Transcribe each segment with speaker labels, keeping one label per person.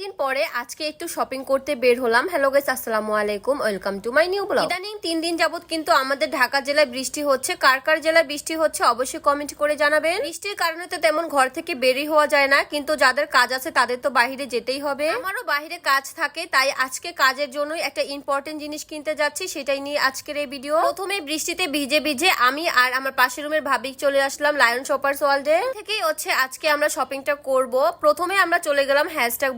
Speaker 1: দিন পরে আজকে একটু শপিং করতে বের হলাম। হ্যালো গাইস, আসসালামু আলাইকুম, welcome to my new blog. ইদানিং 3 দিন যাবত কিন্তু আমাদের ঢাকা জেলায় বৃষ্টি হচ্ছে। কার কার জেলায় বৃষ্টি হচ্ছে অবশ্যই কমেন্ট করে জানাবেন। বৃষ্টির কারণে তো তেমন ঘর থেকে বেরই হওয়া যায় না, কিন্তু যাদের কাজ আছে তাদের তো বাইরে যেতেই হবে। আমারও বাইরে কাজ থাকে, তাই আজকে কাজের জন্যই একটা ইম্পর্টেন্ট জিনিস কিনতে যাচ্ছি, সেটাই নিয়ে আজকের এই ভিডিও। প্রথমে বৃষ্টিতে ভিজে ভিজে আমি আর আমার পাশের রুমের ভাবি চলে আসলাম লায়ন শপার্স ওয়ার্ল্ডে। থেকেই হচ্ছে আজকে আমরা শপিংটা করব। প্রথমে আমরা চলে গেলাম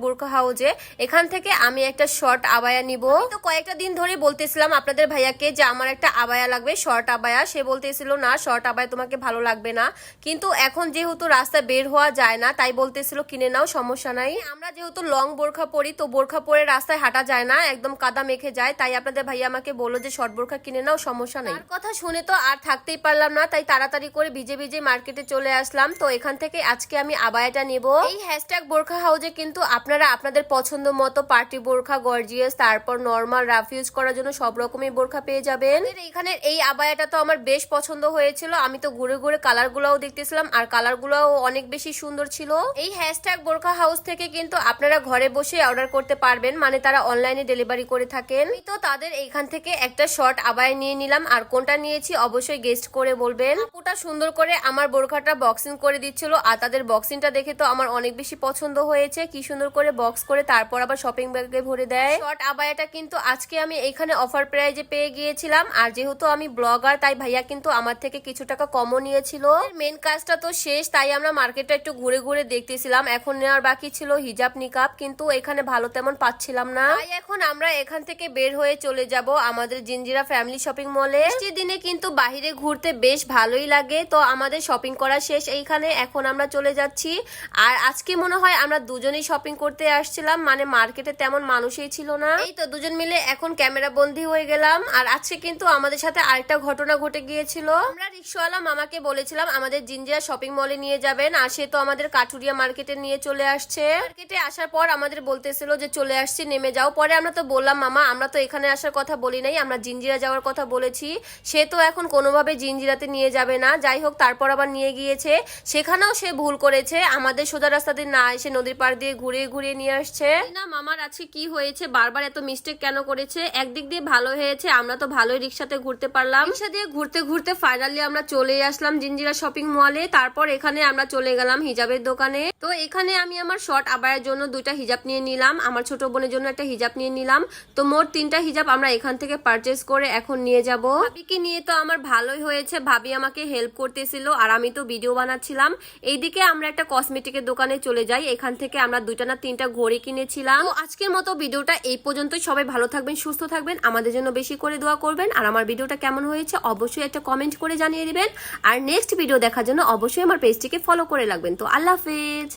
Speaker 1: #বোরখা হাউজে। এখান থেকে আমি একটা শর্ট আবায়া নিব। তো কয়েকটা দিন ধরে বলতেছিলাম আপনাদের ভাইয়াকে যে আমার একটা আবায়া লাগবে, শর্ট আবায়া। সে বলতেছিল না শর্ট আবায়া তোমাকে ভালো লাগবে না, কিন্তু এখন যেহেতু রাস্তায় বের হওয়া যায় না তাই বলতেছিল কিনে নাও, সমস্যা নাই। আমরা যেহেতু লং বোরখা পরি, তো বোরখা পরে রাস্তায় হাঁটা যায় না, একদম কাদা মেখে যায়, তাই আপনাদের ভাইয়া আমাকে বললো যে শর্ট বোরখা কিনে নাও, সমস্যা নেই। কথা শুনে তো আর থাকতেই পারলাম না, তাই তাড়াতাড়ি করে ভিজে ভিজে মার্কেটে চলে আসলাম। তো এখান থেকে আজকে আমি আবায়াটা নেব। এই #বোরখা হাউজে কিন্তু আপনারা আপনাদের পছন্দ মতো পার্টি বোরখা, গর্জিয়াস, তারপর নরমাল, রাফ ইউজ করার জন্য সব রকমের বোরখা পেয়ে যাবেন। এখানে এই আবায়াটা তো আমার বেশ পছন্দ হয়েছিল। আমি তো ঘুরে ঘুরে কালার গুলাও দেখতেছিলাম, আর কালার গুলাও অনেক বেশি সুন্দর ছিল। এই #বোরখা হাউস থেকে কিন্তু আপনারা ঘরে বসে অর্ডার করতে পারবেন, মানে তারা অনলাইনে ডেলিভারি করে থাকেন। তো তাদের এইখান থেকে একটা শর্ট আবায়া নিয়ে নিলাম, আর কোনটা নিয়েছি অবশ্যই গেস্ট করে বলবেন। আপুটা সুন্দর করে আমার বোরখাটা বক্সিং করে দিচ্ছিল, আর তাদের বক্সিংটা দেখে তো আমার অনেক বেশি পছন্দ হয়েছে। কি সুন্দর করে বক্স করে তারপর আবার শপিং ব্যাগে ভরে দেয়। শর্ট আবায়াটা কিন্তু আজকে আমি এখানে অফার প্রাইজে পেয়ে গিয়েছিলাম, আর যেহেতু আমি ব্লগার তাই ভাইয়া কিন্তু আমার থেকে কিছু টাকা কমও নিয়েছিল। মেন কাজটা তো শেষ, তাই আমরা মার্কেটটা একটু ঘুরে ঘুরে দেখতেছিলাম। এখন নেওয়ার বাকি ছিল হিজাব, নিকাব, কিন্তু এখানে ভালো তেমন পাচ্ছিলাম না, তাই এখন আমরা এখান থেকে বের হয়ে চলে যাব আমাদের জিঞ্জিরা ফ্যামিলি শপিং মলে। বৃষ্টির দিনে কিন্তু বাহিরে ঘুরতে বেশ ভালোই লাগে। তো আমাদের শপিং করা শেষ এইখানে, এখন আমরা চলে যাচ্ছি। আর আজকে মনে হয় আমরা দুজনেই শপিং করতে আসছিলাম, মানে মার্কেটে তেমন মানুষই ছিল না। এই তো দুজন মিলে এখন ক্যামেরা বন্দী হয়ে গেলাম। আর আজকে কিন্তু আমাদের সাথে আরেকটা ঘটনা ঘটে গিয়েছিল। আমরা রিক্সাওয়ালা মামাকে বলেছিলাম আমাদের জিঞ্জিরা শপিং মলে নিয়ে যাবেন, আর সে তো আমাদের কাঠুরিয়া মার্কেটে নিয়ে চলে আসছে। মার্কেটে আসার পর আমাদের বলতেছিল যে চলে আসছি, নেমে যাও। পরে আমরা তো বললাম মামা আমরা তো এখানে আসার কথা বলি নাই, আমরা জিঞ্জিরা যাওয়ার কথা বলেছি। সে তো এখন কোনোভাবে জিঞ্জিরাতে নিয়ে যাবে না। যাই হোক, তারপর আবার নিয়ে গিয়েছে, সেখানেও সে ভুল করেছে। আমাদের সোজা রাস্তা দিয়ে না এসে নদীর পাড় দিয়ে ঘুরিয়ে ঘুরিয়ে নিয়ে আসছে। না মামার আজকে কি হয়েছে, বারবার এত মিস্টেক কেন করেছে? একদিক দিয়ে ভালো হয়েছে, আমরা তো ভালোই রিক্সাতে ঘুরতে পারলাম। রিক্সা দিয়ে ঘুরতে ঘুরতে ফাইনালি আমরা চলে আসলাম জিঞ্জিরা শপিং মলে। তারপর এখানে আমরা চলে গেলাম হিজাবের দোকানে। তো এখানে আমি আমার শর্ট আবায়ের জন্য 2টা হিজাব নিয়ে নিলাম, আমার ছোট বোনের জন্য একটা হিজাব নিয়ে নিলাম। তো মোট 3টা হিজাব আমরা এখান থেকে পারচেস করে এখন নিয়ে যাব। ভাবিকে নিয়ে তো আমার ভালোই হয়েছে, ভাবি আমাকে হেল্প করতেছিল আর আমি তো ভিডিও বানাচ্ছিলাম। এইদিকে আমরা একটা কসমেটিকের দোকানে চলে যাই, এখান থেকে আমরা 2টা না 3টা ঘড়ি কিনেছিলাম। তো আজকের মতো ভিডিওটা এই পর্যন্তই। সবাই ভালো থাকবেন, সুস্থ থাকবেন, আমাদের জন্য বেশি করে দোয়া করবেন। আর আমার ভিডিওটা কেমন হয়েছে অবশ্যই একটা কমেন্ট করে জানিয়ে দিবেন। আর নেক্সট ভিডিও দেখার জন্য অবশ্যই আমার পেজটিকে ফলো করে রাখবেন। তো আল্লাহ হাফেজ।